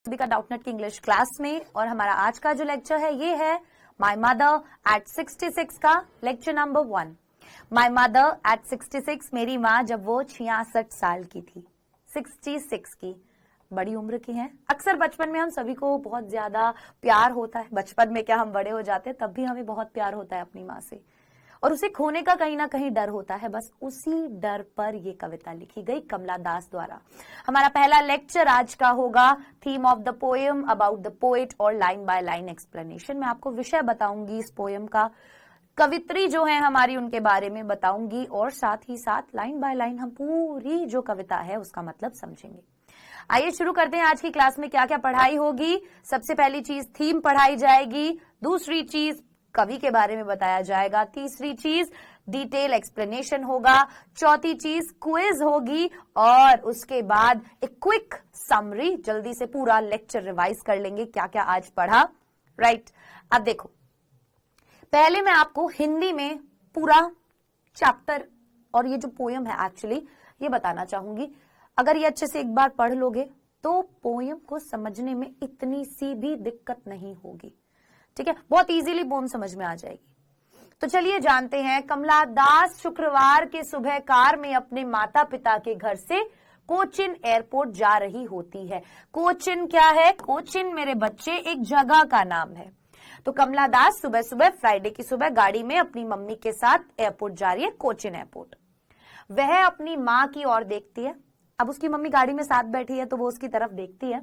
सभी का डाउटनेट की इंग्लिश क्लास में। और हमारा आज का जो लेक्चर है ये है माय मदर एट 66 का lecture number 1। My mother eight 66, मेरी माँ जब वो 66 साल की थी। 66 की, बड़ी उम्र की हैं। अक्सर बचपन में हम सभी को बहुत ज्यादा प्यार होता है। बचपन में क्या, हम बड़े हो जाते हैं तब भी हमें बहुत प्यार होता है अपनी माँ से, और उसे खोने का कहीं ना कहीं डर होता है। बस उसी डर पर ये कविता लिखी गई कमला दास द्वारा। हमारा पहला लेक्चर आज का होगा theme of the poem about the poet और लाइन बाय लाइन एक्सप्लेनेशन। मैं आपको विषय बताऊंगी इस पोएम का, कवित्री जो है हमारी उनके बारे में बताऊंगी, और साथ ही साथ लाइन बाय लाइन हम पूरी जो कविता है उसका मतलब समझेंगे। आइए शुरू करते हैं। आज की क्लास में क्या क्या पढ़ाई होगी। सबसे पहली चीज थीम पढ़ाई जाएगी, दूसरी चीज कवि के बारे में बताया जाएगा, तीसरी चीज डिटेल एक्सप्लेनेशन होगा, चौथी चीज क्विज होगी, और उसके बाद एक क्विक समरी, जल्दी से पूरा लेक्चर रिवाइज कर लेंगे क्या क्या आज पढ़ा। राइट, अब देखो, पहले मैं आपको हिंदी में पूरा चैप्टर और ये जो पोयम है एक्चुअली ये बताना चाहूंगी। अगर ये अच्छे से एक बार पढ़ लोगे तो पोयम को समझने में इतनी सी भी दिक्कत नहीं होगी। ठीक है, बहुत इजीली पोयम समझ में आ जाएगी। तो चलिए जानते हैं। कमला दास शुक्रवार के सुबह कार में अपने माता पिता के घर से कोचिन एयरपोर्ट जा रही होती है। कोचिन क्या है? कोचिन मेरे बच्चे एक जगह का नाम है। तो कमला दास सुबह सुबह, फ्राइडे की सुबह, गाड़ी में अपनी मम्मी के साथ एयरपोर्ट जा रही है, कोचिन एयरपोर्ट। वह अपनी माँ की ओर देखती है। अब उसकी मम्मी गाड़ी में साथ बैठी है तो वो उसकी तरफ देखती है।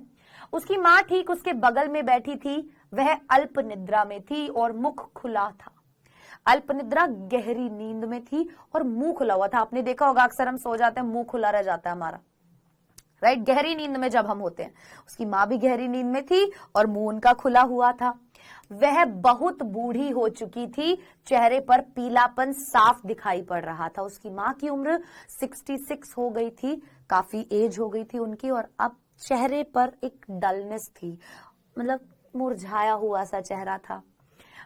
उसकी माँ ठीक उसके बगल में बैठी थी। वह अल्प निद्रा में थी और मुख खुला था। अल्प निद्रा, गहरी नींद में थी और मुंह खुला हुआ था। आपने देखा होगा अक्सर हम सो जाते हैं, मुंह खुला रह जाता है हमारा। राइट, गहरी नींद में जब हम होते हैं। उसकी माँ भी गहरी नींद में थी और मुंह उनका खुला हुआ था। वह बहुत बूढ़ी हो चुकी थी, चेहरे पर पीलापन साफ दिखाई पड़ रहा था। उसकी माँ की उम्र 66 हो गई थी, काफी एज हो गई थी उनकी, और अब चेहरे पर एक डलनेस थी, मतलब मुरझाया हुआ सा चेहरा था।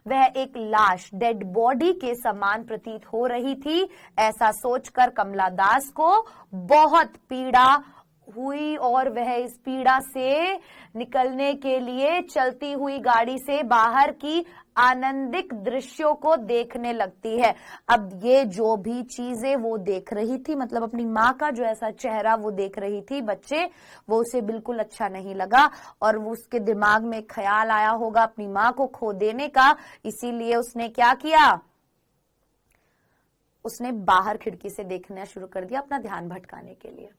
वह एक लाश, डेड बॉडी के समान प्रतीत हो रही थी। ऐसा सोचकर कमला दास को बहुत पीड़ा हुई और वह इस पीड़ा से निकलने के लिए चलती हुई गाड़ी से बाहर की आनंदित दृश्यों को देखने लगती है। अब ये जो भी चीजें वो देख रही थी, मतलब अपनी माँ का जो ऐसा चेहरा वो देख रही थी बच्चे, वो उसे बिल्कुल अच्छा नहीं लगा, और वो उसके दिमाग में ख्याल आया होगा अपनी माँ को खो देने का। इसीलिए उसने क्या किया, उसने बाहर खिड़की से देखना शुरू कर दिया अपना ध्यान भटकाने के लिए।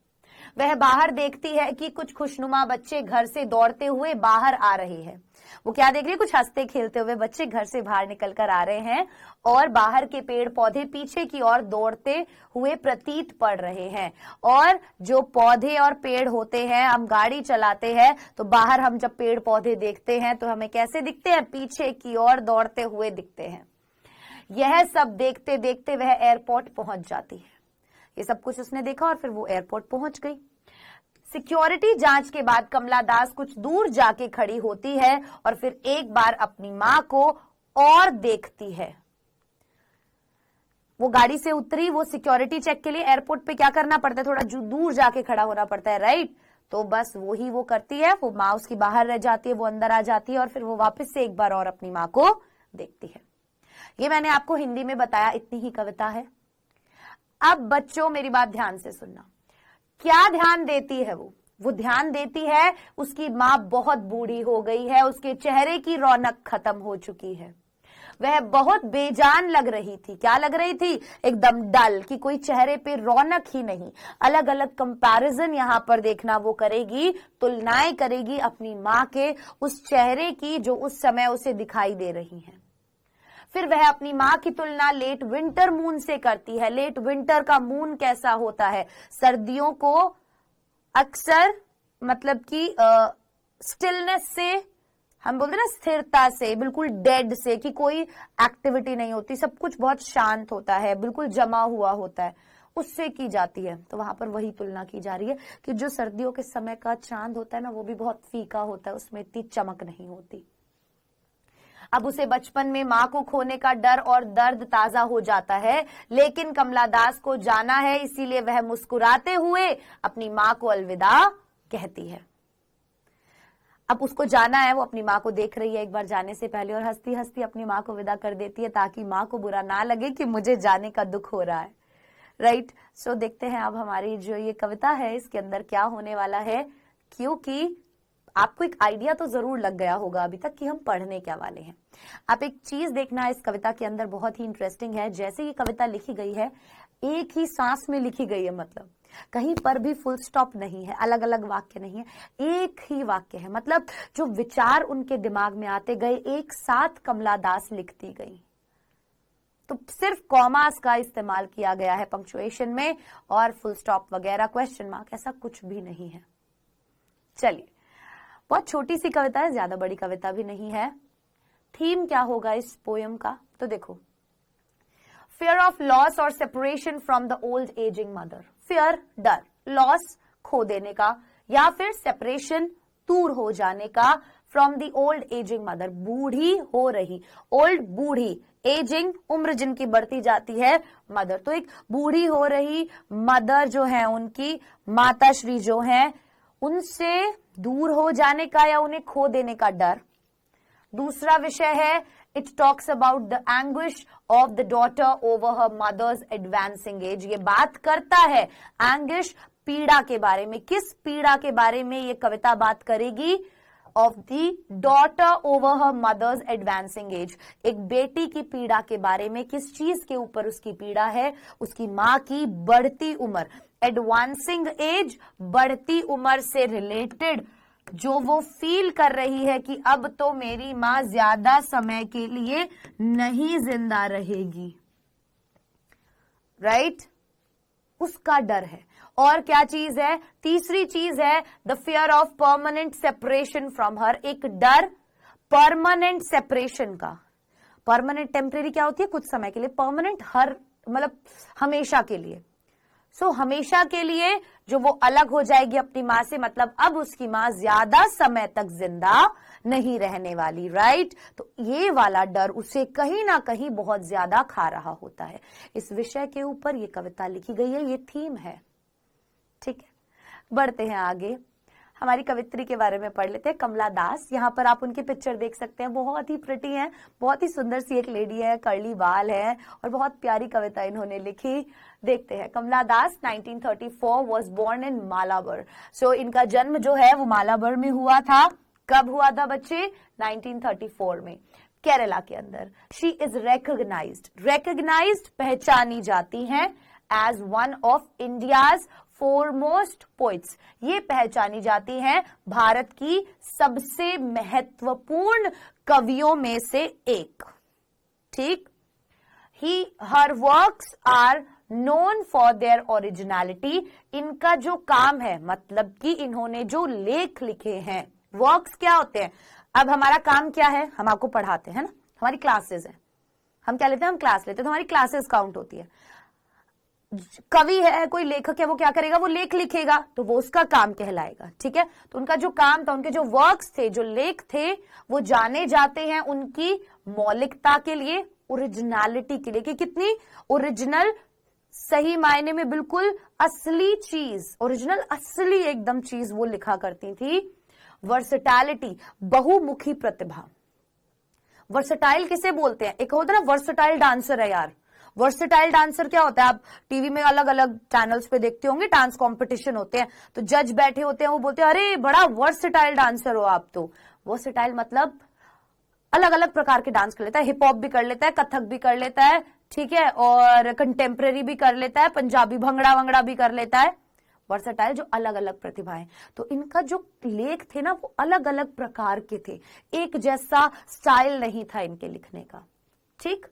वह बाहर देखती है कि कुछ खुशनुमा बच्चे घर से दौड़ते हुए बाहर आ रहे हैं। वो क्या देख रही है? कुछ हंसते खेलते हुए बच्चे घर से बाहर निकल कर आ रहे हैं, और बाहर के पेड़ पौधे पीछे की ओर दौड़ते हुए प्रतीत पड़ रहे हैं। और जो पौधे और पेड़ होते हैं, हम गाड़ी चलाते हैं तो बाहर हम जब पेड़ पौधे देखते हैं तो हमें कैसे दिखते हैं? पीछे की ओर दौड़ते हुए दिखते हैं। यह सब देखते देखते वह एयरपोर्ट पहुंच जाती है। ये सब कुछ उसने देखा और फिर वो एयरपोर्ट पहुंच गई। सिक्योरिटी जांच के बाद कमला दास कुछ दूर जाके खड़ी होती है और फिर एक बार अपनी माँ को और देखती है। वो गाड़ी से उतरी, वो सिक्योरिटी चेक के लिए एयरपोर्ट पे क्या करना पड़ता है? थोड़ा दूर जाके खड़ा होना पड़ता है, राइट? तो बस वही वो करती है। वो माँ उसकी बाहर रह जाती है, वो अंदर आ जाती है, और फिर वो वापस से एक बार और अपनी माँ को देखती है। ये मैंने आपको हिंदी में बताया, इतनी ही कविता है। अब बच्चों मेरी बात ध्यान से सुनना। क्या ध्यान देती है वो ध्यान देती है उसकी माँ बहुत बूढ़ी हो गई है, उसके चेहरे की रौनक खत्म हो चुकी है। वह बहुत बेजान लग रही थी। क्या लग रही थी? एकदम डल, कि कोई चेहरे पे रौनक ही नहीं। अलग अलग कंपैरिजन यहां पर देखना वो करेगी, तुलनाएं करेगी अपनी माँ के उस चेहरे की जो उस समय उसे दिखाई दे रही हैं। फिर वह अपनी माँ की तुलना लेट विंटर मून से करती है। लेट विंटर का मून कैसा होता है? सर्दियों को अक्सर मतलब कि स्टिलनेस से, हम बोलते ना स्थिरता से, बिल्कुल डेड से, कि कोई एक्टिविटी नहीं होती, सब कुछ बहुत शांत होता है, बिल्कुल जमा हुआ होता है, उससे की जाती है। तो वहां पर वही तुलना की जा रही है कि जो सर्दियों के समय का चांद होता है ना, वो भी बहुत फीका होता है, उसमें इतनी चमक नहीं होती। अब उसे बचपन में माँ को खोने का डर और दर्द ताजा हो जाता है, लेकिन कमला दास को जाना है, इसीलिए वह मुस्कुराते हुए अपनी माँ को अलविदा कहती है। अब उसको जाना है, वो अपनी माँ को देख रही है एक बार जाने से पहले और हंसती हंसती अपनी माँ को विदा कर देती है ताकि माँ को बुरा ना लगे कि मुझे जाने का दुख हो रहा है, राइट। सो देखते हैं अब हमारी जो ये कविता है इसके अंदर क्या होने वाला है, क्योंकि आपको एक आइडिया तो जरूर लग गया होगा अभी तक कि हम पढ़ने क्या वाले हैं। आप एक चीज देखना इस कविता के अंदर बहुत ही इंटरेस्टिंग है, जैसे ये कविता लिखी गई है एक ही सांस में लिखी गई है, मतलब कहीं पर भी फुल स्टॉप नहीं है, अलग अलग वाक्य नहीं है, एक ही वाक्य है, मतलब जो विचार उनके दिमाग में आते गए एक साथ कमला दास लिखती गई। तो सिर्फ कॉमास का इस्तेमाल किया गया है पंक्चुएशन में और फुल स्टॉप वगैरह क्वेश्चन मार्क ऐसा कुछ भी नहीं है। चलिए, बहुत छोटी सी कविता है, ज्यादा बड़ी कविता भी नहीं है। थीम क्या होगा इस पोयम का, तो देखो, fear of loss or separation from the old aging mother। fear डर, loss खो देने का, या फिर separation दूर हो जाने का, from the old aging mother बूढ़ी हो रही, old बूढ़ी, aging उम्र जिनकी बढ़ती जाती है, mother तो एक बूढ़ी हो रही mother जो है उनकी माता श्री जो है उनसे दूर हो जाने का या उन्हें खो देने का डर। दूसरा विषय है it talks about the anguish of the daughter over her mother's advancing age. ये बात करता है एंग्विश पीड़ा के बारे में। किस पीड़ा के बारे में ये कविता बात करेगी? Of the daughter over her mother's advancing age, एक बेटी की पीड़ा के बारे में। किस चीज के ऊपर उसकी पीड़ा है? उसकी माँ की बढ़ती उम्र। एडवांसिंग एज बढ़ती उम्र से रिलेटेड जो वो फील कर रही है कि अब तो मेरी माँ ज्यादा समय के लिए नहीं जिंदा रहेगी, राइट? उसका डर है। और क्या चीज है? तीसरी चीज है the fear of permanent separation from her, एक डर परमानेंट सेपरेशन का। परमानेंट टेम्परेरी क्या होती है? कुछ समय के लिए, परमानेंट हर मतलब हमेशा के लिए। सो हमेशा के लिए जो वो अलग हो जाएगी अपनी माँ से, मतलब अब उसकी माँ ज्यादा समय तक जिंदा नहीं रहने वाली, राइट? तो ये वाला डर उसे कहीं ना कहीं बहुत ज्यादा खा रहा होता है। इस विषय के ऊपर ये कविता लिखी गई है, ये थीम है, ठीक है। बढ़ते हैं आगे, हमारी कवित्री के बारे में पढ़ लेते हैं। कमला दास, यहाँ पर आप उनकी पिक्चर देख सकते हैं, बहुत ही प्रिटी है, बहुत ही सुंदर सी एक लेडी है, कर्ली बाल है और बहुत प्यारी कविता इन्होंने लिखी। देखते हैं, कमला दास 1934 वॉज बोर्न इन मालाबर। सो इनका जन्म जो है वो मालाबर में हुआ था। कब हुआ था बच्चे? 1934 में, केरला के अंदर। शी इज रेकग्नाइज्ड पहचानी जाती हैं as one of India's foremost poets, ये पहचानी जाती हैं भारत की सबसे महत्वपूर्ण कवियों में से एक, ठीक। Her works are known for their originality, इनका जो काम है, मतलब कि इन्होंने जो लेख लिखे हैं, वर्क्स क्या होते हैं? अब हमारा काम क्या है? हम आपको पढ़ाते हैं ना, हमारी क्लासेस है, हम क्या लेते हैं? हम क्लास लेते हैं, तो हमारी क्लासेस काउंट होती है। कवि है, कोई लेखक है, वो क्या करेगा? वो लेख लिखेगा, तो वो उसका काम कहलाएगा, ठीक है। तो उनका जो काम था, उनके जो वर्क्स थे, जो लेख थे, वो जाने जाते हैं उनकी मौलिकता के लिए, ओरिजिनलिटी के लिए, कि कितनी ओरिजिनल, सही मायने में बिल्कुल असली चीज, ओरिजिनल असली एकदम चीज वो लिखा करती थी। वर्सटैलिटी, बहुमुखी प्रतिभा। वर्सटाइल किसे बोलते हैं? एक होता है ना वर्सटाइल डांसर है यार। वर्सेटाइल डांसर क्या होता है? आप टीवी में अलग अलग चैनल्स पे देखते होंगे, डांस कंपटीशन होते हैं, तो जज बैठे होते हैं, वो बोलते हैं अरे बड़ा वर्सेटाइल डांसर हो आप। तो वर्सेटाइल मतलब अलग अलग प्रकार के डांस कर लेता है, हिप हॉप भी कर लेता है, कथक भी कर लेता है, ठीक है, और कंटेम्प्रेरी भी कर लेता है, पंजाबी भंगड़ा वंगड़ा भी कर लेता है। वर्सेटाइल जो अलग अलग प्रतिभाएं। तो इनका जो लेख थे ना, वो अलग अलग प्रकार के थे, एक जैसा स्टाइल नहीं था इनके लिखने का, ठीक।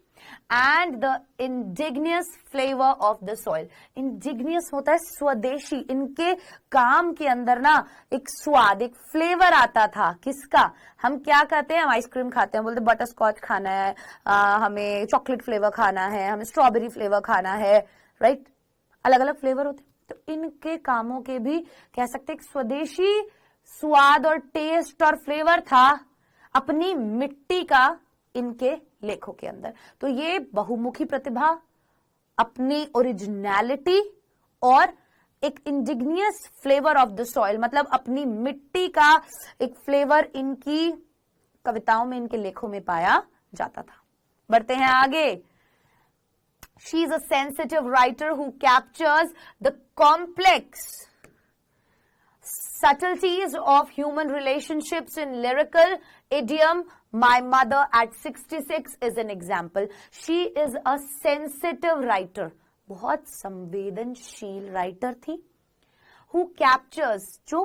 And the indigenous flavour of the soil, indigenous होता है स्वदेशी, इनके काम के अंदर ना एक स्वाद, एक फ्लेवर आता था। किसका? हम क्या कहते हैं? हम आइसक्रीम खाते हैं, बोलते बटर स्कॉच खाना है, हमें चॉकलेट फ्लेवर खाना है, हमें स्ट्रॉबेरी फ्लेवर खाना है, राइट? अलग अलग फ्लेवर होते। तो इनके कामों के भी कह सकते एक स्वदेशी स्वाद और टेस्ट और फ्लेवर था अपनी मिट्टी का इनके लेखों के अंदर। तो ये बहुमुखी प्रतिभा, अपनी ओरिजिनलिटी और एक indigenous flavour of the soil, मतलब अपनी मिट्टी का एक फ्लेवर इनकी कविताओं में, इनके लेखों में पाया जाता था। बढ़ते हैं आगे। She is a sensitive writer who captures the complex subtleties of human relationships in lyrical idiom. My mother at 66 is an example. She is a sensitive writer. बहुत संवेदनशील राइटर थी। Who captures, जो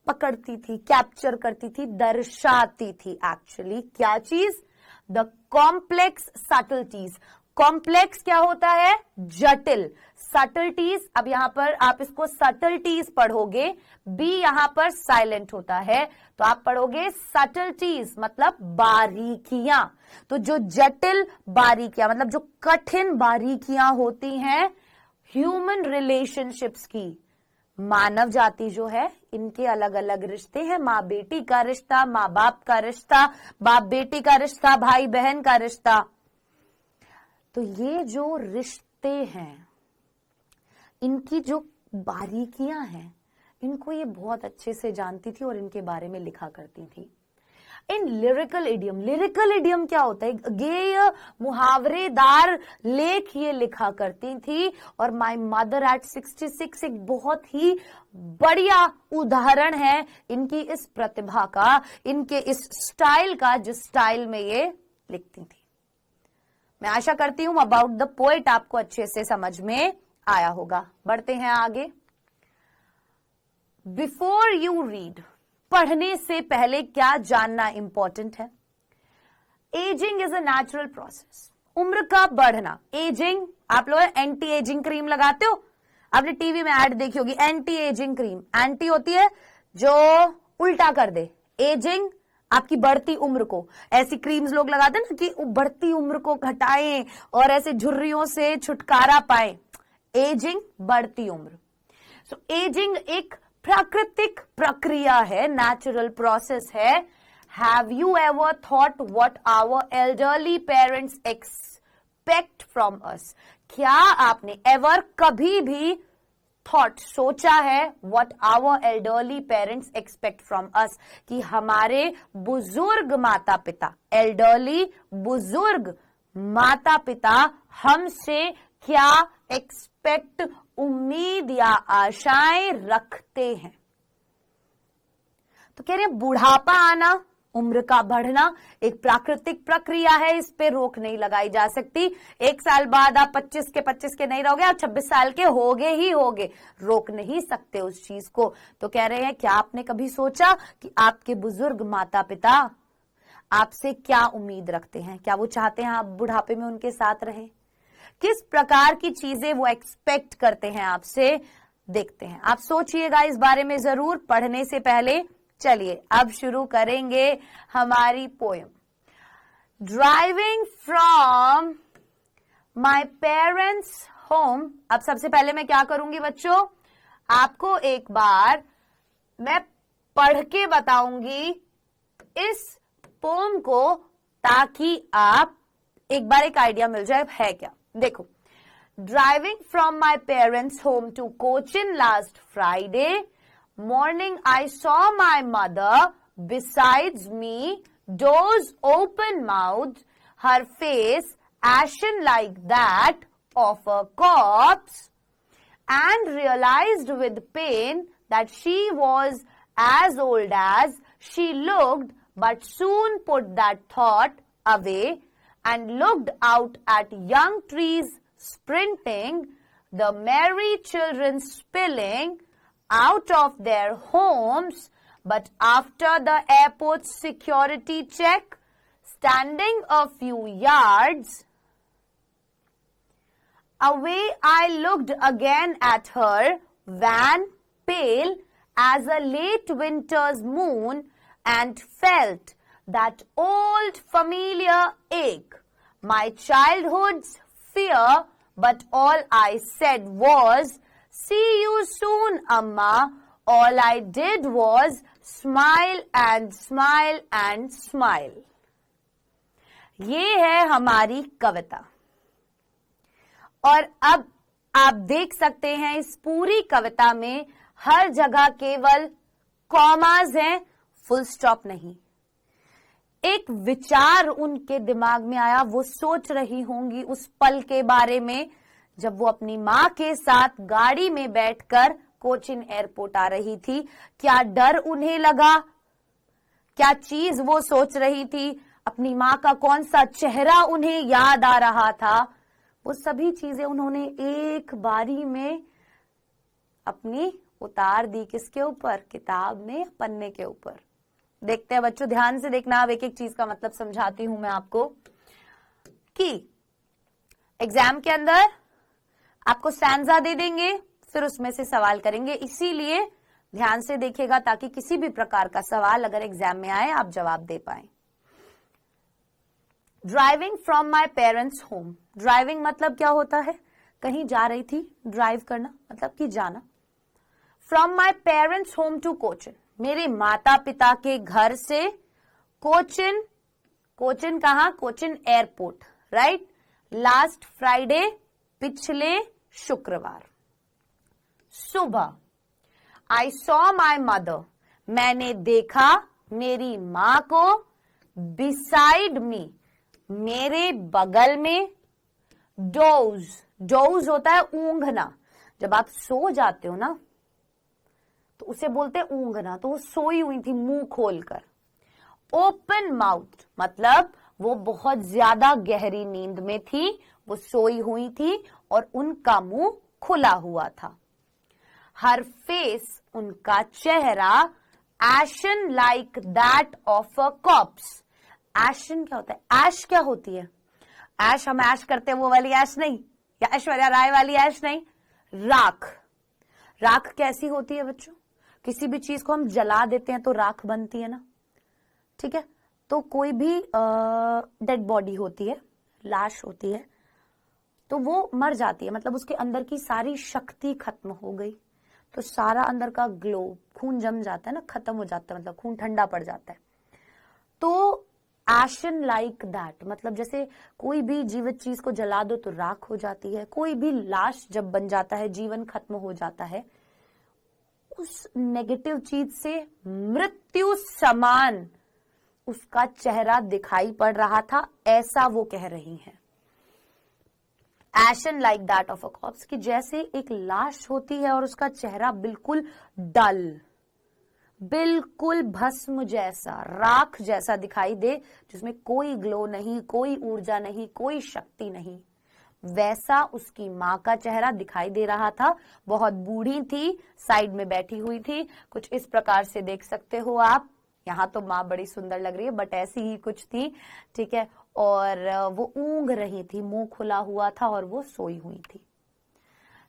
पकड़ती थी, कैप्चर करती थी, दर्शाती थी एक्चुअली क्या चीज? The complex subtleties. कॉम्प्लेक्स क्या होता है? जटिल। सटल्टीज, अब यहां पर आप इसको सटल्टीज पढ़ोगे, बी यहां पर साइलेंट होता है, तो आप पढ़ोगे सटल्टीज, मतलब बारीकियां। तो जो जटिल बारीकियां, मतलब जो कठिन बारीकियां होती हैं ह्यूमन रिलेशनशिप्स की, मानव जाति जो है, इनके अलग अलग रिश्ते हैं, माँ बेटी का रिश्ता, माँ बाप का रिश्ता, बाप बेटी का रिश्ता, भाई बहन का रिश्ता। तो ये जो रिश्ते हैं, इनकी जो बारीकियां हैं, इनको ये बहुत अच्छे से जानती थी और इनके बारे में लिखा करती थी। इन लिरिकल इडियम, लिरिकल इडियम क्या होता है? गेय मुहावरेदार लेख ये लिखा करती थी। और माय मदर एट 66 एक बहुत ही बढ़िया उदाहरण है इनकी इस प्रतिभा का, इनके इस स्टाइल का, जिस स्टाइल में ये लिखती थी। मैं आशा करती हूं अबाउट द पोएट आपको अच्छे से समझ में आया होगा। बढ़ते हैं आगे। बिफोर यू रीड, पढ़ने से पहले क्या जानना इंपॉर्टेंट है? Ageing is a natural process. उम्र का बढ़ना, एजिंग, आप लोग एंटी एजिंग क्रीम लगाते हो, आपने टीवी में ऐड देखी होगी, एंटी एजिंग क्रीम। एंटी होती है जो उल्टा कर दे, एजिंग आपकी बढ़ती उम्र को। ऐसी क्रीम्स लोग लगाते हैं ना कि बढ़ती उम्र को घटाएं और ऐसे झुर्रियों से छुटकारा पाएं। एजिंग, बढ़ती उम्र। सो एजिंग एक प्राकृतिक प्रक्रिया है, नेचुरल प्रोसेस है। Have you ever thought what our elderly parents expect from us? क्या आपने एवर, कभी भी थॉट, सोचा है what our elderly parents expect from us, कि हमारे बुजुर्ग माता पिता, एल्डरली बुजुर्ग माता पिता हमसे क्या एक्सपेक्ट, उम्मीद या आशाएं रखते हैं? तो कह रहे हैं बुढ़ापा आना, उम्र का बढ़ना एक प्राकृतिक प्रक्रिया है, इस पे रोक नहीं लगाई जा सकती। एक साल बाद आप 25 के नहीं रहोगे, आप 26 साल के होगे ही होगे, रोक नहीं सकते उस चीज को। तो कह रहे हैं क्या आपने कभी सोचा कि आपके बुजुर्ग माता पिता आपसे क्या उम्मीद रखते हैं? क्या वो चाहते हैं आप बुढ़ापे में उनके साथ रहें? किस प्रकार की चीजें वो एक्सपेक्ट करते हैं आपसे? देखते हैं, आप सोचिएगा इस बारे में जरूर पढ़ने से पहले। चलिए अब शुरू करेंगे हमारी poem. Driving from my parents home. अब सबसे पहले मैं क्या करूंगी बच्चों, आपको एक बार मैं पढ़ के बताऊंगी इस पोएम को, ताकि आप एक बार एक आइडिया मिल जाए है क्या। देखो, driving from my parents home to Cochin last Friday morning, I saw my mother besides me, doors open mouthed, her face ashen like that of a corpse, and realized with pain that she was as old as she looked, but soon put that thought away and looked out at young trees sprinting, the merry children spilling out of their homes, but after the airport's security check, standing a few yards away, I looked again at her, wan, pale as a late winter's moon, and felt that old familiar ache, my childhood's fear, but all I said was, "See you soon, Amma." All I did was smile and smile and smile. ये है हमारी कविता। और अब आप देख सकते हैं इस पूरी कविता में हर जगह केवल कॉमास हैं, फुल स्टॉप नहीं। एक विचार उनके दिमाग में आया, वो सोच रही होंगी उस पल के बारे में जब वो अपनी मां के साथ गाड़ी में बैठकर कोचिन एयरपोर्ट आ रही थी। क्या डर उन्हें लगा, क्या चीज वो सोच रही थी, अपनी मां का कौन सा चेहरा उन्हें याद आ रहा था, वो सभी चीजें उन्होंने एक बारी में अपनी उतार दी। किसके ऊपर? किताब में, पन्ने के ऊपर। देखते हैं बच्चों, ध्यान से देखना, अब एक एक चीज का मतलब समझाती हूं मैं आपको कि एग्जाम के अंदर आपको स्टैंजा दे देंगे, फिर उसमें से सवाल करेंगे, इसीलिए ध्यान से देखिएगा ताकि किसी भी प्रकार का सवाल अगर एग्जाम में आए आप जवाब दे पाए। Driving from my parents home. Driving मतलब क्या होता है? कहीं जा रही थी, ड्राइव करना मतलब कि जाना। From my parents home to Cochin, मेरे माता पिता के घर से कोचिन। कोचिन कहां? Cochin airport, right. Last Friday, पिछले शुक्रवार सुबह। आई सॉ माई मदर, मैंने देखा मेरी मां को। बिसाइड मी, मेरे बगल में। डोज, डोज होता है ऊंघना। जब आप सो जाते हो ना तो उसे बोलते हैं ऊंघना, तो वो सोई हुई थी मुंह खोलकर। ओपन माउथ मतलब वो बहुत ज्यादा गहरी नींद में थी, वो सोई हुई थी और उनका मुंह खुला हुआ था। हर फेस, उनका चेहरा। Action like that of a cops. Action क्या होता है? ऐश क्या होती है? ऐश, हम ऐश करते हैं वो वाली ऐश नहीं, या ऐश्वर्या राय वाली ऐश नहीं। राख। राख कैसी होती है बच्चों? किसी भी चीज को हम जला देते हैं तो राख बनती है ना, ठीक है। तो कोई भी डेड बॉडी होती है, लाश होती है, तो वो मर जाती है, मतलब उसके अंदर की सारी शक्ति खत्म हो गई, तो सारा अंदर का ग्लो, खून जम जाता है ना, खत्म हो जाता है, मतलब खून ठंडा पड़ जाता है। तो एशन लाइक दैट मतलब जैसे कोई भी जीवित चीज को जला दो तो राख हो जाती है, कोई भी लाश जब बन जाता है, जीवन खत्म हो जाता है, उस नेगेटिव चीज से मृत्यु समान उसका चेहरा दिखाई पड़ रहा था, ऐसा वो कह रही हैं। एशन like that of a cops, कि जैसे एक लाश होती है और उसका चेहरा बिल्कुल डल, बिल्कुल भस्म जैसा, राख जैसा दिखाई दे, जिसमें कोई ग्लो नहीं, कोई ऊर्जा नहीं, कोई शक्ति नहीं, वैसा उसकी मां का चेहरा दिखाई दे रहा था। बहुत बूढ़ी थी, साइड में बैठी हुई थी, कुछ इस प्रकार से देख सकते हो आप। यहाँ तो माँ बड़ी सुंदर लग रही है, बट ऐसी ही कुछ थी, ठीक है। और वो ऊंघ रही थी, मुंह खुला हुआ था और वो सोई हुई थी।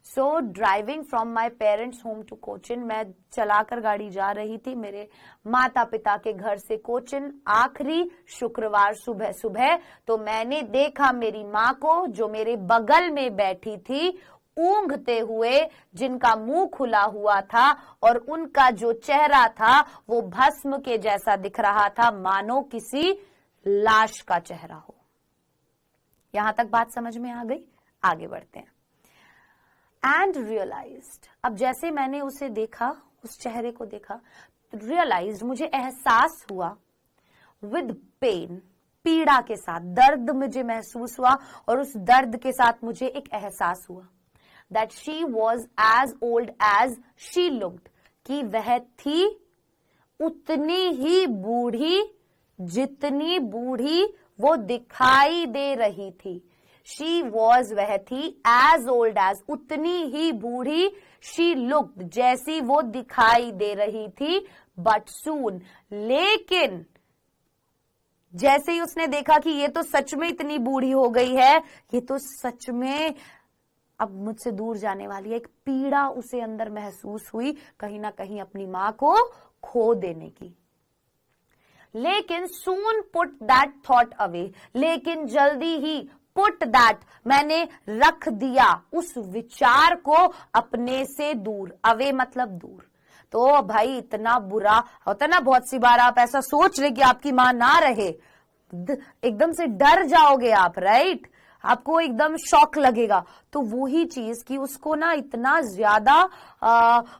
So driving from my parents home to Cochin, मैं चलाकर गाड़ी जा रही थी मेरे माता पिता के घर से कोचिन। आखिरी शुक्रवार सुबह सुबह तो मैंने देखा मेरी माँ को, जो मेरे बगल में बैठी थी, ऊंघते हुए, जिनका मुंह खुला हुआ था और उनका जो चेहरा था वो भस्म के जैसा दिख रहा था, मानो किसी लाश का चेहरा हो। यहां तक बात समझ में आ गई? आगे बढ़ते हैं। एंड रियलाइज्ड, अब जैसे मैंने उसे देखा, उस चेहरे को देखा, रियलाइज्ड मुझे एहसास हुआ, विद पेन, पीड़ा के साथ, दर्द मुझे महसूस हुआ और उस दर्द के साथ मुझे एक एहसास हुआ that she was as old as she looked, कि वह थी उतनी ही बूढ़ी जितनी बूढ़ी वो दिखाई दे रही थी। She was, वह थी, as old as, उतनी ही बूढ़ी, she looked, जैसी वो दिखाई दे रही थी, but soon, लेकिन जैसे ही उसने देखा कि ये तो सच में इतनी बूढ़ी हो गई है, ये तो सच में अब मुझसे दूर जाने वाली है, एक पीड़ा उसे अंदर महसूस हुई, कहीं ना कहीं अपनी मां को खो देने की। लेकिन soon put that thought away, लेकिन जल्दी ही put that, मैंने रख दिया उस विचार को अपने से दूर। away मतलब दूर। तो भाई इतना बुरा होता ना, बहुत सी बार आप ऐसा सोच ले कि आपकी मां ना रहे, एकदम से डर जाओगे आप, राइट। आपको एकदम शॉक लगेगा। तो वही चीज कि उसको ना इतना ज्यादा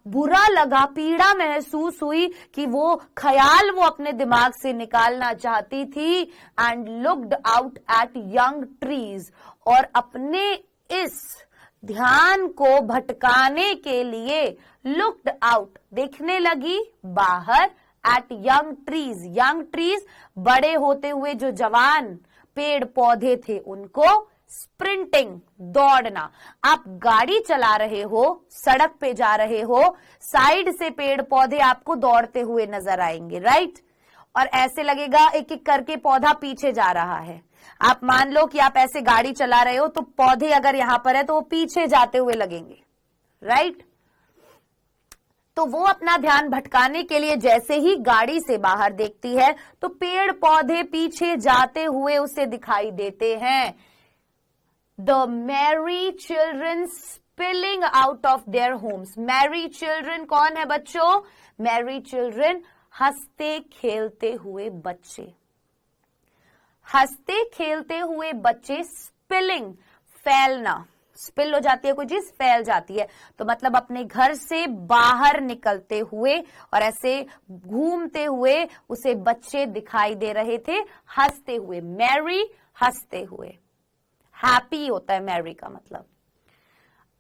बुरा लगा, पीड़ा महसूस हुई कि वो ख्याल वो अपने दिमाग से निकालना चाहती थी। And looked out at young trees, और अपने इस ध्यान को भटकाने के लिए लुक्ड आउट, देखने लगी बाहर, eight young trees, young trees बड़े होते हुए जो जवान पेड़ पौधे थे उनको, स्प्रिंटिंग, दौड़ना। आप गाड़ी चला रहे हो, सड़क पे जा रहे हो, साइड से पेड़ पौधे आपको दौड़ते हुए नजर आएंगे, राइट? और ऐसे लगेगा एक एक करके पौधा पीछे जा रहा है। आप मान लो कि आप ऐसे गाड़ी चला रहे हो तो पौधे अगर यहां पर है तो वो पीछे जाते हुए लगेंगे, राइट? तो वो अपना ध्यान भटकाने के लिए जैसे ही गाड़ी से बाहर देखती है तो पेड़ पौधे पीछे जाते हुए उसे दिखाई देते हैं। The Mary children spilling out of their homes. Mary children कौन है बच्चों? मैरी चिल्ड्रन हंसते खेलते हुए बच्चे, हंसते खेलते हुए बच्चे। स्पिलिंग, फैलना, स्पिल हो जाती है कोई चीज, फैल जाती है, तो मतलब अपने घर से बाहर निकलते हुए और ऐसे घूमते हुए उसे बच्चे दिखाई दे रहे थे, हंसते हुए। मैरी, हंसते हुए, हैप्पी होता है मैरी का मतलब।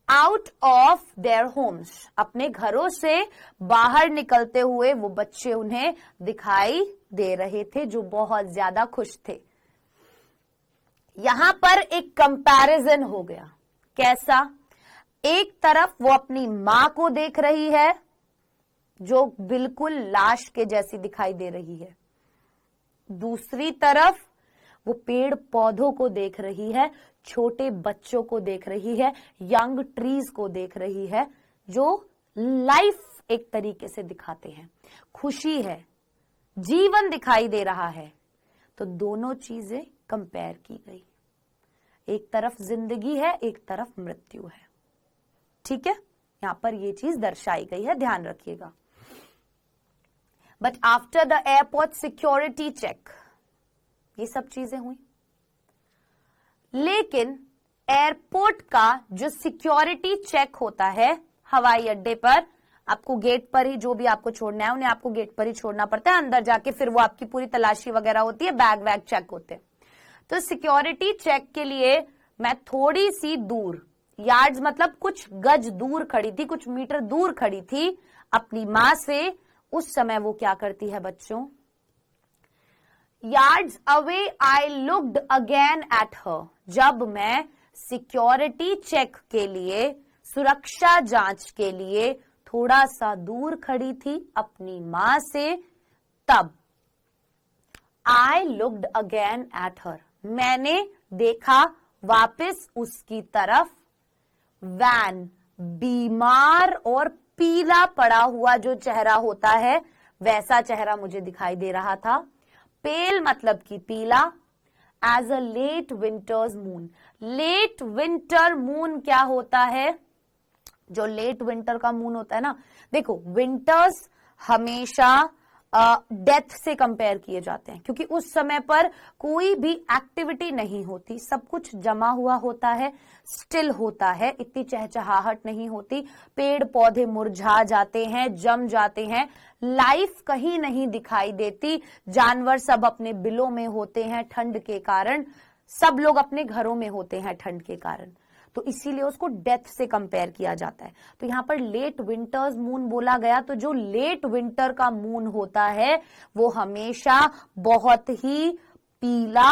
आउट ऑफ देयर होम्स, अपने घरों से बाहर निकलते हुए वो बच्चे उन्हें दिखाई दे रहे थे जो बहुत ज्यादा खुश थे। यहां पर एक कंपैरिजन हो गया। कैसा? एक तरफ वो अपनी मां को देख रही है जो बिल्कुल लाश के जैसी दिखाई दे रही है, दूसरी तरफ वो पेड़ पौधों को देख रही है, छोटे बच्चों को देख रही है, यंग ट्रीज को देख रही है जो लाइफ एक तरीके से दिखाते हैं, खुशी है, जीवन दिखाई दे रहा है। तो दोनों चीजें कंपेयर की गई, एक तरफ जिंदगी है, एक तरफ मृत्यु है। ठीक है, यहां पर ये चीज दर्शाई गई है, ध्यान रखिएगा। But after the airport security check, ये सब चीजें हुई, लेकिन एयरपोर्ट का जो सिक्योरिटी चेक होता है हवाई अड्डे पर, आपको गेट पर ही जो भी आपको छोड़ना है उन्हें आपको गेट पर ही छोड़ना पड़ता है, अंदर जाके फिर वो आपकी पूरी तलाशी वगैरह होती है, बैग वैग चेक होते हैं। तो सिक्योरिटी चेक के लिए मैं थोड़ी सी दूर, यार्ड्स मतलब कुछ गज दूर खड़ी थी, कुछ मीटर दूर खड़ी थी अपनी मां से। उस समय वो क्या करती है बच्चों? Yards away I looked again at her, जब मैं सिक्योरिटी चेक के लिए, सुरक्षा जांच के लिए थोड़ा सा दूर खड़ी थी अपनी मां से, तब I looked again at her, मैंने देखा वापस उसकी तरफ। वैन, बीमार और पीला पड़ा हुआ जो चेहरा होता है वैसा चेहरा मुझे दिखाई दे रहा था। पेल मतलब कि पीला। As a late winter's moon, late winter moon क्या होता है? जो लेट विंटर का मून होता है ना, देखो विंटर्स हमेशा डेथ से कंपेयर किए जाते हैं क्योंकि उस समय पर कोई भी एक्टिविटी नहीं होती, सब कुछ जमा हुआ होता है, स्टिल होता है, इतनी चहचहाहट नहीं होती, पेड़ पौधे मुरझा जाते हैं, जम जाते हैं, लाइफ कहीं नहीं दिखाई देती, जानवर सब अपने बिलों में होते हैं ठंड के कारण, सब लोग अपने घरों में होते हैं ठंड के कारण, तो इसीलिए उसको डेथ से कंपेयर किया जाता है। तो यहां पर लेट विंटर्स मून बोला गया, तो जो लेट विंटर का मून होता है वो हमेशा बहुत ही पीला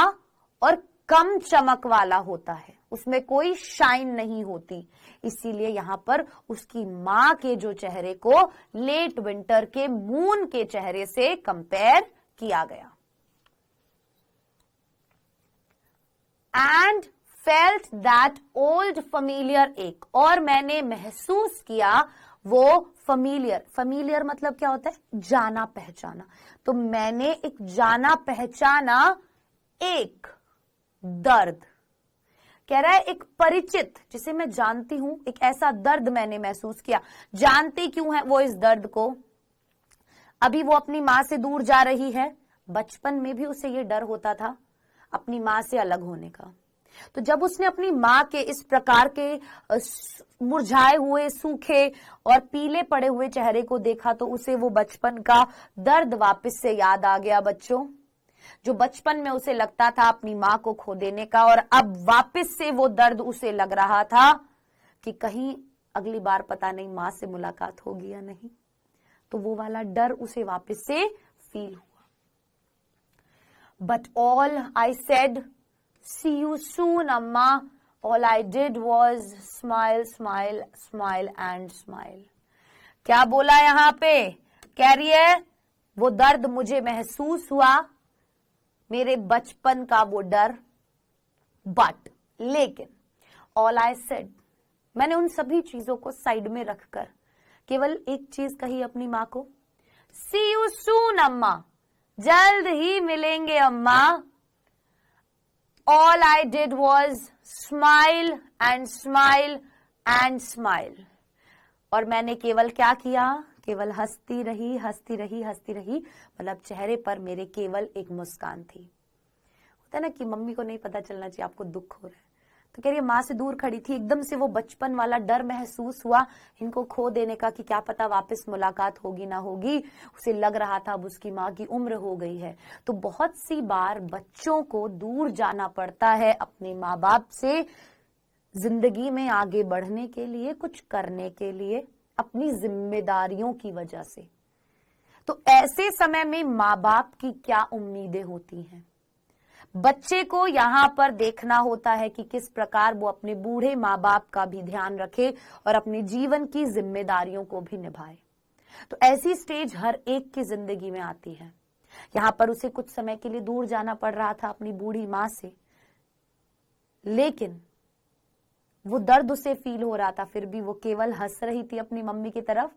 और कम चमक वाला होता है, उसमें कोई शाइन नहीं होती, इसीलिए यहां पर उसकी मां के जो चेहरे को लेट विंटर के मून के चेहरे से कंपेयर किया गया। And felt that old familiar एक, और मैंने महसूस किया वो फैमिलियर, फैमिलियर मतलब क्या होता है? जाना पहचाना। तो मैंने एक जाना पहचाना एक दर्द, कह रहा है एक परिचित जिसे मैं जानती हूं, एक ऐसा दर्द मैंने महसूस किया। जानती क्यों है वो इस दर्द को? अभी वो अपनी मां से दूर जा रही है, बचपन में भी उसे ये डर होता था अपनी मां से अलग होने का, तो जब उसने अपनी माँ के इस प्रकार के मुरझाए हुए, सूखे और पीले पड़े हुए चेहरे को देखा तो उसे वो बचपन का दर्द वापस से याद आ गया बच्चों, जो बचपन में उसे लगता था अपनी माँ को खो देने का, और अब वापस से वो दर्द उसे लग रहा था कि कहीं अगली बार पता नहीं माँ से मुलाकात होगी या नहीं। तो वो वाला डर उसे वापस से फील हुआ। But all I said, see you soon अम्मा, all I did was smile, smile, smile and smile। क्या बोला यहाँ पे? कह रही है वो दर्द मुझे महसूस हुआ, मेरे बचपन का वो डर, बट लेकिन all I said, मैंने उन सभी चीजों को साइड में रखकर केवल एक चीज कही अपनी माँ को, see you soon अम्मा, जल्द ही मिलेंगे अम्मा। All I did was smile and smile and smile। और मैंने केवल क्या किया? केवल हंसती रही, हंसती रही, हंसती रही। मतलब चेहरे पर मेरे केवल एक मुस्कान थी। होता है ना कि मम्मी को नहीं पता चलना चाहिए आपको दुख हो रहा है, तो कह रही है माँ से दूर खड़ी थी, एकदम से वो बचपन वाला डर महसूस हुआ इनको खो देने का कि क्या पता वापस मुलाकात होगी ना होगी। उसे लग रहा था अब उसकी माँ की उम्र हो गई है। तो बहुत सी बार बच्चों को दूर जाना पड़ता है अपने माँ बाप से, जिंदगी में आगे बढ़ने के लिए, कुछ करने के लिए, अपनी जिम्मेदारियों की वजह से। तो ऐसे समय में माँ बाप की क्या उम्मीदें होती हैं? बच्चे को यहाँ पर देखना होता है कि किस प्रकार वो अपने बूढ़े माँ बाप का भी ध्यान रखे और अपने जीवन की जिम्मेदारियों को भी निभाए। तो ऐसी स्टेज हर एक की जिंदगी में आती है। यहाँ पर उसे कुछ समय के लिए दूर जाना पड़ रहा था अपनी बूढ़ी माँ से, लेकिन वो दर्द उसे फील हो रहा था, फिर भी वो केवल हंस रही थी अपनी मम्मी की तरफ,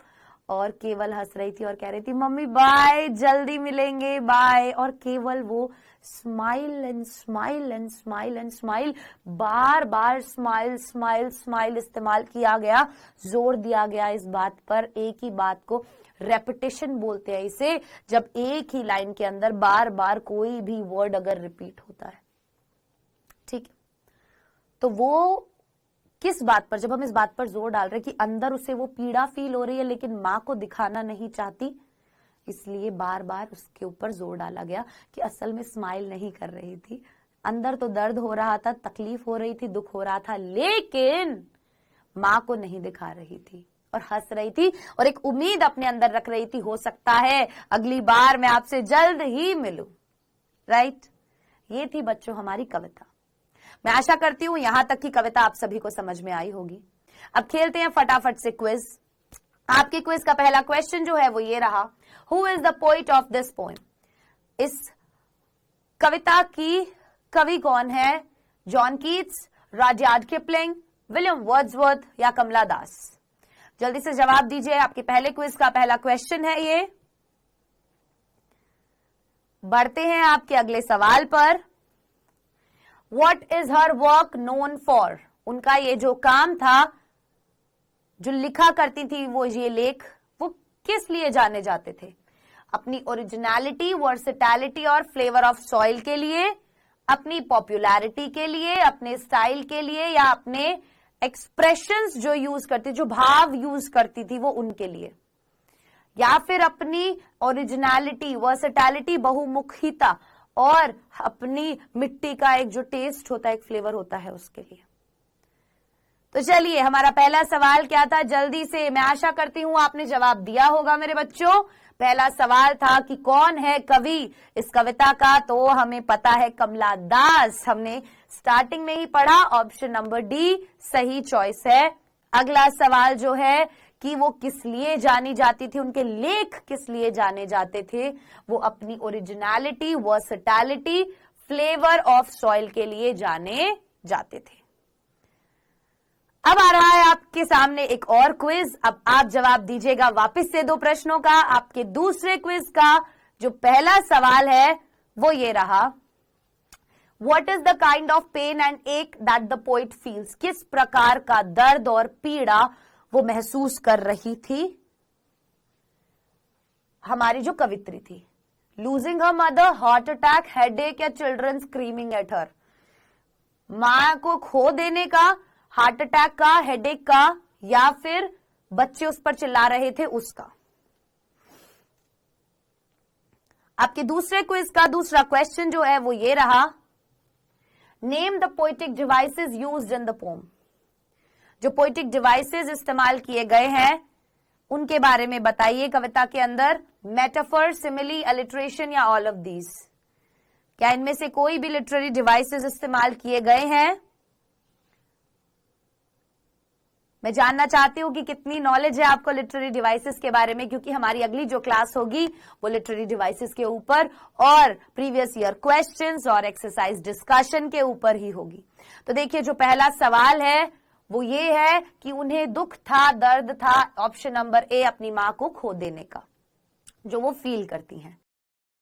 और केवल हंस रही थी और कह रही थी मम्मी बाय, जल्दी मिलेंगे, बाय। और केवल वो smile and smile and smile and smile, bar bar smile smile smile इस्तेमाल किया गया, जोर दिया गया इस बात पर। एक ही बात को रेपिटेशन बोलते हैं इसे, जब एक ही लाइन के अंदर बार बार कोई भी वर्ड अगर रिपीट होता है, ठीक है। तो वो किस बात पर, जब हम इस बात पर जोर डाल रहे हैं कि अंदर उसे वो पीड़ा फील हो रही है लेकिन माँ को दिखाना नहीं चाहती, इसलिए बार बार उसके ऊपर जोर डाला गया कि असल में स्माइल नहीं कर रही थी, अंदर तो दर्द हो रहा था, तकलीफ हो रही थी, दुख हो रहा था, लेकिन माँ को नहीं दिखा रही थी और हंस रही थी और एक उम्मीद अपने अंदर रख रही थी, हो सकता है अगली बार मैं आपसे जल्द ही मिलूं। राइट? ये थी बच्चों हमारी कविता। मैं आशा करती हूं यहां तक की कविता आप सभी को समझ में आई होगी। अब खेलते हैं फटाफट से क्विज। आपके क्विज का पहला क्वेश्चन जो है वो ये रहा, who is the poet of this poem? इस कविता की कवि कौन है? John Keats, Rudyard Kipling, William Wordsworth या कमला दास? जल्दी से जवाब दीजिए। आपके पहले क्विज का पहला क्वेश्चन है ये। बढ़ते हैं आपके अगले सवाल पर। What is her work known for? उनका ये जो काम था, जो लिखा करती थी वो ये लेख, वो किस लिए जाने जाते थे? अपनी ओरिजिनलिटी, वर्सेटैलिटी और फ्लेवर ऑफ सॉइल के लिए, अपनी पॉपुलैरिटी के लिए, अपने स्टाइल के लिए, या अपने एक्सप्रेशंस जो यूज करती, जो भाव यूज करती थी वो उनके लिए, या फिर अपनी ओरिजिनलिटी, वर्सेटैलिटी, बहुमुखिता और अपनी मिट्टी का एक जो टेस्ट होता है, एक फ्लेवर होता है, उसके लिए। तो चलिए, हमारा पहला सवाल क्या था? जल्दी से, मैं आशा करती हूं आपने जवाब दिया होगा मेरे बच्चों। पहला सवाल था कि कौन है कवि इस कविता का, तो हमें पता है कमला दास। हमने स्टार्टिंग में ही पढ़ा, ऑप्शन नंबर डी सही चॉइस है। अगला सवाल जो है कि वो किस लिए जानी जाती थी, उनके लेख किस लिए जाने जाते थे? वो अपनी originality, versatility, flavour of soil के लिए जाने जाते थे। अब आ रहा है आपके सामने एक और क्विज। अब आप जवाब दीजिएगा वापस से 2 प्रश्नों का। आपके दूसरे क्विज का जो पहला सवाल है वो ये रहा, what is the kind of pain and ache that the poet feels? किस प्रकार का दर्द और पीड़ा वो महसूस कर रही थी हमारी जो कवित्री थी? Losing her mother, heart attack, headache या चिल्ड्रन स्क्रीमिंग एट हर? माँ को खो देने का, हार्ट अटैक का, हेडेक का, या फिर बच्चे उस पर चिल्ला रहे थे उसका। आपके दूसरे क्विज का दूसरा क्वेश्चन जो है वो ये रहा, name the poetic devices used in the pome. जो पोएटिक डिवाइसेस इस्तेमाल किए गए हैं उनके बारे में बताइए कविता के अंदर। मेटाफर, सिमिली, अलिट्रेशन या ऑल ऑफ दीज। क्या इनमें से कोई भी लिटरेरी डिवाइसेस इस्तेमाल किए गए हैं? मैं जानना चाहती हूं कि कितनी नॉलेज है आपको लिटरेरी डिवाइसेस के बारे में, क्योंकि हमारी अगली जो क्लास होगी वो लिटरेरी डिवाइसेस के ऊपर और प्रीवियस ईयर क्वेश्चंस और एक्सरसाइज डिस्कशन के ऊपर ही होगी। तो देखिए, जो पहला सवाल है वो ये है कि उन्हें दुख था, दर्द था, ऑप्शन नंबर ए, अपनी मां को खो देने का, जो वो फील करती हैं।